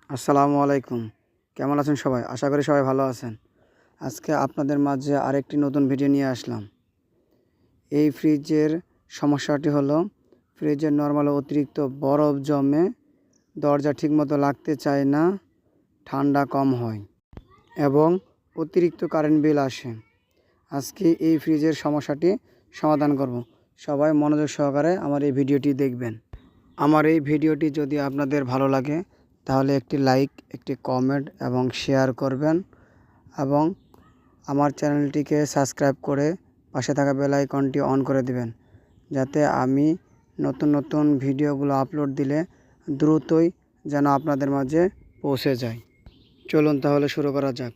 আসসালামু আলাইকুম। কেমন আছেন সবাই? আশা করি সবাই ভালো আছেন। আজকে আপনাদের মাঝে আরেকটি নতুন ভিডিও নিয়ে আসলাম। এই ফ্রিজের সমস্যাটি হলো ফ্রিজের নরমাল অতিরিক্ত বরফ জমে দরজা ঠিকমতো লাগতে চায় না, ঠান্ডা কম হয় এবং অতিরিক্ত কারেন্ট বিল আসে। আজকে এই ফ্রিজের সমস্যাটি সমাধান করব। সবাই মনোযোগ সহকারে আমার এই ভিডিওটি দেখবেন। আমার এই ভিডিওটি যদি আপনাদের ভালো লাগে তাহলে একটি লাইক, একটি কমেন্ট এবং শেয়ার করবেন এবং আমার চ্যানেলটিকে সাবস্ক্রাইব করে পাশে থাকা বেল আইকনটি অন করে দিবেন, যাতে আমি নতুন নতুন ভিডিওগুলো আপলোড দিলে দ্রুতই যেন আপনাদের মাঝে পৌঁছে যায়। চলুন তাহলে শুরু করা যাক।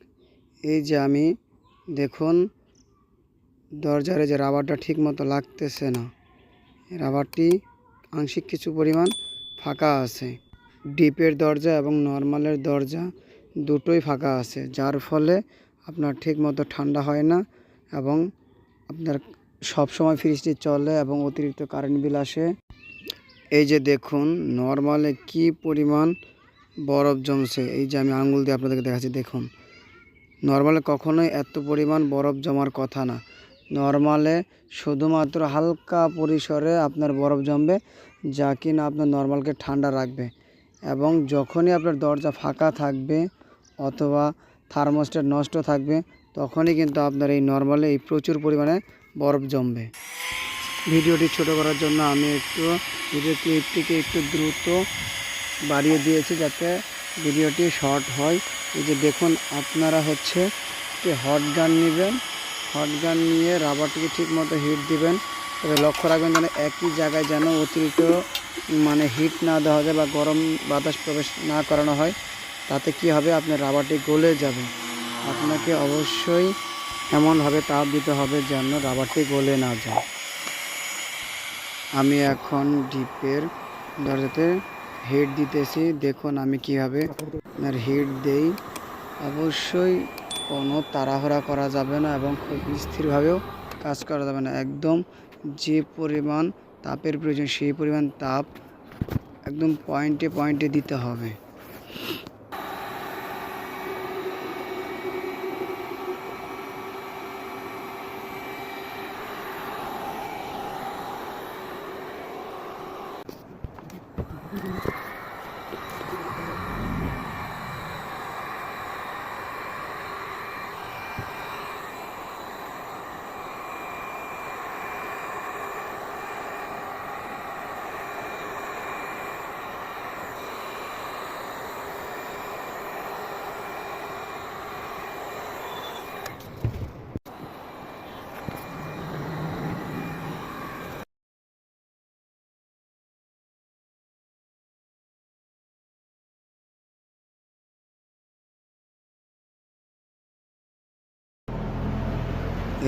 এই যে আমি দেখুন দরজার যে রাবারটা ঠিকমতো লাগতেছে না, রাবারটি আংশিক কিছু পরিমাণ ফাঁকা আছে। ডিপের দরজা এবং নর্মালের দরজা দুটোই ফাঁকা আছে, যার ফলে আপনার ঠিকমতো ঠান্ডা হয় না এবং আপনার সবসময় ফ্রিজটি চলে এবং অতিরিক্ত কারেন্ট বিল আসে। এই যে দেখুন নর্মালে কি পরিমাণ বরফ জমছে, এই যে আমি আঙুল দিয়ে আপনাদেরকে দেখাচ্ছি। দেখুন নর্মালে কখনোই এত পরিমাণ বরফ জমার কথা না। নর্মালে শুধুমাত্র হালকা পরিসরে আপনার বরফ জমবে, যা কিনা আপনার নর্মালকে ঠান্ডা রাখবে এবং যখনই আপনার দরজা ফাঁকা থাকবে অথবা থার্মোস্ট্যাট নষ্ট থাকবে, তখনই কিন্তু আপনার এই নর্মালে এই প্রচুর পরিমাণে বরফ জমবে। ভিডিওটি ছোট করার জন্য আমি ভিডিও ক্লিপটিকে একটু দ্রুত বাড়িয়ে দিয়েছি, যাতে ভিডিওটি শর্ট হয়। এই যে দেখুন আপনারা একটি হট গান নেবেন, হট গান নিয়ে রাবারটিকে ঠিকমতো হিট দিবেন। তবে লক্ষ্য রাখবেন যেন একই জায়গায় যেন অতিরিক্ত হিট না দেওয়া যায় বা গরম বাতাস প্রবেশ না করানো হয়। তাতে কি হবে, আপনার রাবারটি গলে যাবে। আপনাকে অবশ্যই এমনভাবে তাপ দিতে হবে যেন রাবারটি গলে না যায়। আমি এখন ডিপের দরজাতে হিট দিতেছি। দেখুন আমি কিভাবে হিট দেই। অবশ্যই কোনো তাড়াহুড়া করা যাবে না এবং খুব স্থিরভাবেও কাজ করা যাবে না। একদম যে পরিমাণ তাপের প্রয়োজন সেই পরিমাণ তাপ একদম পয়েন্টে পয়েন্টে দিতে হবে।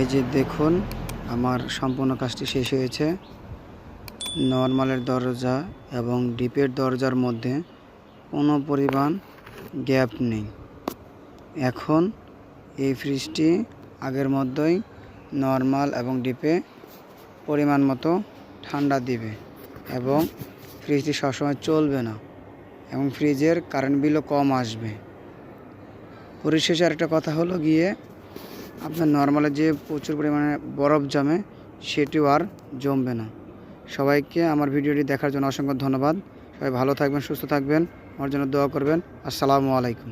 এই যে দেখুন আমার সম্পূর্ণ কাজটি শেষ হয়েছে। নর্মালের দরজা এবং ডিপের দরজার মধ্যে কোনো পরিমাণ গ্যাপ নেই। এখন এই ফ্রিজটি আগের মতোই নর্মাল এবং ডিপে পরিমাণ মতো ঠান্ডা দিবে এবং ফ্রিজটি সবসময় চলবে না এবং ফ্রিজের কারেন্ট বিলও কম আসবে। পরিশেষে আরেকটা কথা হলো গিয়ে, আপনার নর্মালে যে প্রচুর পরিমাণে বরফ জমে সেটিও আর জমবে না। সবাইকে আমার ভিডিওটি দেখার জন্য অসংখ্য ধন্যবাদ। সবাই ভালো থাকবেন, সুস্থ থাকবেন, আমার জন্য দোয়া করবেন। আসসালামু আলাইকুম।